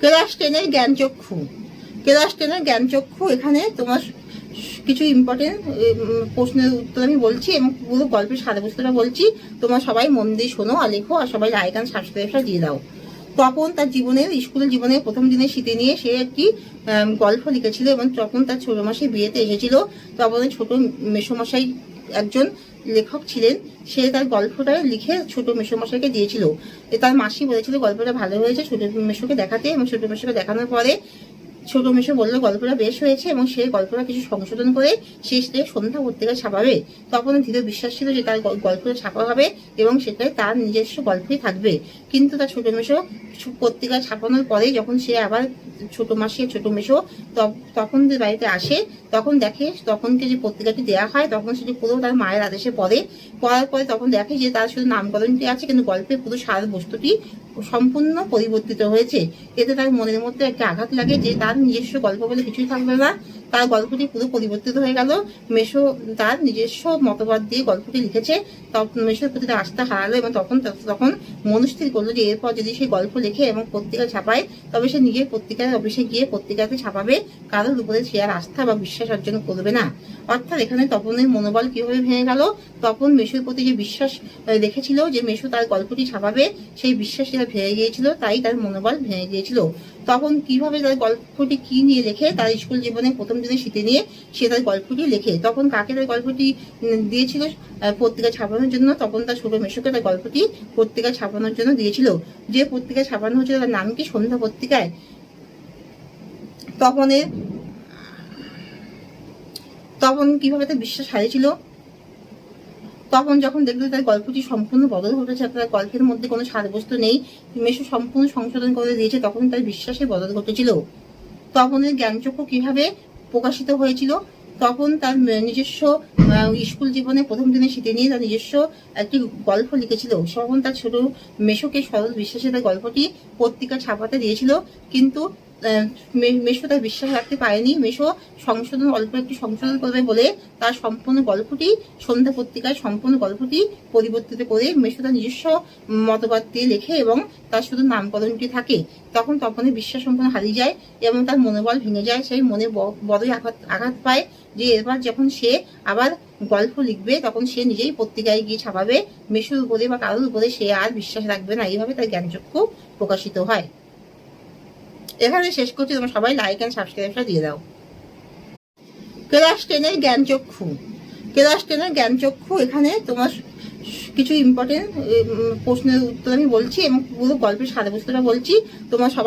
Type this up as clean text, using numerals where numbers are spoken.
Class 10 এর জ্ঞানচক্ষু। Class 10 এর জ্ঞানচক্ষু এখানে তোমার কিছু ইম্পর্টেন্ট প্রশ্নের উত্তর আমি বলছি এবং পুরো গল্পের সারাবস্তুটা বলছি। তোমরা সবাই মন দিয়ে শোনো আর লেখো, আর সবাই লাইক অ্যান্ড সাবস্ক্রাইবটা দিয়ে দাও। তপন তার জীবনের স্কুলের জীবনের প্রথম দিনের শীতে নিয়ে সে একটি গল্প লিখেছিল এবং তখন তার ছোট মাসে বিয়েতে এসেছিল। তপনের ছোট মেসোমশাই একজন লেখক ছিলেন, সে তার গল্পটা লিখে ছোট মেসোমশাইকে দিয়েছিল। তার মাসি বলেছিল গল্পটা ভালো হয়েছে ছোট মেসোকে দেখাতে, এবং ছোট মেসোকে দেখানোর পরে ছোট মেসো বললো গল্পটা বেশ হয়েছে এবং সে গল্পটা কিছু সংশোধন করে শেষে সন্ধ্যা পত্রিকায় ছাপাবে। তখন দৃঢ় বিশ্বাস ছিল যে তার গল্পটা ছাপা হবে এবং সেটাই তার নিজস্ব গল্পই থাকবে। কিন্তু তার ছোট মেসো পত্রিকায় ছাপানোর পরে যখন সে আবার ছোট মাসি ছোট মেসো তখন বাড়িতে আসে, তখন দেখে তখনকে যে পত্রিকাটি দেওয়া হয় তখন সেটি পুরো তার মায়ের আদেশে পড়ার পরে তখন দেখে যে তার শুধু নামকরণটি আছে, কিন্তু গল্পের পুরো সার বস্তুটি সম্পূর্ণ পরিবর্তিত হয়েছে। এতে তার মনের মধ্যে একটা আঘাত লাগে যে তার নিজস্ব গল্প বলে কিছুই থাকবে না, তার গল্পটি পুরো পরিবর্তিত হয়ে গেল। মেসো তার নিজস্ব মতবাদ দিয়ে গল্পটি লিখেছে, তখন মেসোর প্রতি তার আস্থা হারালো এবং তখন মনস্থির করলো যে এরপর যদি সে গল্প লেখে এবং পত্রিকা ছাপায় তবে সে নিজের পত্রিকার অফিসে গিয়ে পত্রিকাতে ছাপাবে, কারোর উপরে সে আর আস্থা বা বিশ্বাস অর্জন করবে না। অর্থাৎ এখানে তপনের মনোবল কিভাবে ভেঙে গেল, তপন মেসোর প্রতি যে বিশ্বাস রেখেছিল যে মেসো তার গল্পটি ছাপাবে, সেই বিশ্বাস ভেঙে গিয়েছিল, তাই তার মনোবল ভেঙে গিয়েছিল। তখন কিভাবে তার গল্পটি কি নিয়ে লেখে, তার স্কুল জীবনে প্রথম দিনে শীতে নিয়ে সে তার গল্পটি লেখে। তখন কাকে তার গল্পটি দিয়েছিল পত্রিকা ছাপানোর জন্য, তখন তার ছোট মেসোকে তার গল্পটি পত্রিকা ছাপানোর জন্য দিয়েছিল। যে পত্রিকা ছাপানো হয়েছিল তার নাম কি সন্ধ্যা পত্রিকায়। তখন কিভাবে তার বিশ্বাস হারিয়েছিল, তখন যখন দেখলো তার গল্পটি সম্পূর্ণ বদল ঘটেছে, তার গল্পের মধ্যে কোনো সারবস্তু নেই, মেসো সম্পূর্ণ সংশোধন করে দিয়েছে, তখন তার বিশ্বাসের বদল ঘটেছিল। তপনের জ্ঞানচক্ষু কিভাবে প্রকাশিত হয়েছিল, তখন তার নিজস্ব স্কুল জীবনে প্রথম দিনে শীতে নিয়ে তার নিজস্ব একটি গল্প লিখেছিল। তখন তার ছোট মেসোকে সরল বিশ্বাসে তার গল্পটি পত্রিকা ছাপাতে দিয়েছিল, কিন্তু মেসো তার বিশ্বাস রাখতে পারেনি। মেসো অল্প একটু সংশোধন করবে বলে তার সম্পূর্ণ গল্পটি সন্ধ্যা পত্রিকায় সম্পূর্ণ গল্পটি পরিবর্তিত করে মেসো তার নিজস্ব মতবাদ দিয়ে লেখে এবং তার শুধু নামকরণটি থাকে। তখন তপনের বিশ্বাস সম্পূর্ণ হারিয়ে যায় এবং তার মনোবল ভেঙে যায়, সেই মনে বড়ই আঘাত পায় যে এবার যখন সে আবার গল্প লিখবে তখন সে নিজেই পত্রিকায় গিয়ে ছাপাবে, মেসোর উপরে বা কারোর উপরে সে আর বিশ্বাস রাখবে না। এইভাবে তার জ্ঞানচক্ষু প্রকাশিত হয়। এখানে শেষ করছি, তোমরা সবাই লাইক অ্যান্ড সাবস্ক্রাইবটা দিয়ে দাও। ক্লাস 10 এর জ্ঞানচক্ষু। ক্লাস 10 এর জ্ঞানচক্ষু এখানে তোমার কিছু ইম্পর্টেন্ট প্রশ্নের উত্তর আমি বলছি এবং পুরো গল্পের সারাবস্তুটা বলছি। তোমরা সবাই